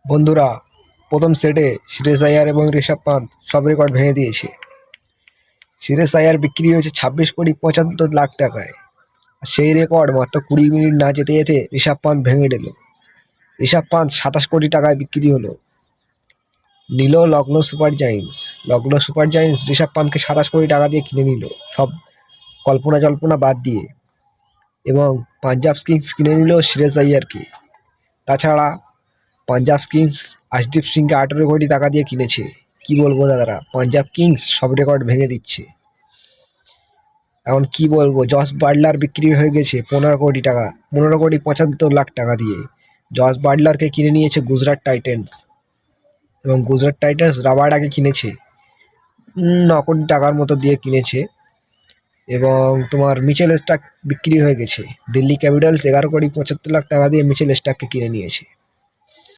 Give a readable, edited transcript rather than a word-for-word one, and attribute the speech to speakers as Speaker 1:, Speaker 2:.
Speaker 1: বন্ধুরা, প্রথম সেটে শ্রেয়স আইয়ার এবং ঋষভ পান্ত সব রেকর্ড ভেঙে দিয়েছে। শ্রেয়স আইয়ার বিক্রি হয়েছে 26,75,00,000 টাকায়। আর সেই রেকর্ড মাত্র 20 মিনিট না যেতে যেতে ঋষভ পান্ত ভেঙে দিল। ঋষভ পান্ত 27 কোটি টাকায় বিক্রি হলো। নিল Lucknow super giants. Lucknow super giants Rishabh পান্তকে 27 কোটি টাকা দিয়ে কিনে নিল, সব কল্পনা জল্পনা বাদ দিয়ে। এবং পাঞ্জাব কিংস কিনে নিল শ্রেয়স আইয়ারকে। তাছাড়া পাঞ্জাব কিংস আশদীপ সিংকে 18 কোটি টাকা দিয়ে কিনেছে। কি বলবো দাদারা, পাঞ্জাব কিংস সব রেকর্ড ভেঙে দিচ্ছে। এখন কি বলবো, জস বাটলার বিক্রি হয়ে গেছে 15 কোটি টাকা, 15,75,00,000 টাকা দিয়ে। জস বাটলারকে কিনে নিয়েছে গুজরাট টাইটেন্স। এবং গুজরাট টাইটেন্স রাবাডাকে কিনেছে 9 কোটি টাকার মতো দিয়ে কিনেছে। এবং তোমার মিচেল স্টার্ক বিক্রি হয়ে গেছে। দিল্লি ক্যাপিটালস 11,75,00,000 টাকা দিয়ে মিচেল স্টার্ককে কিনে নিয়েছে।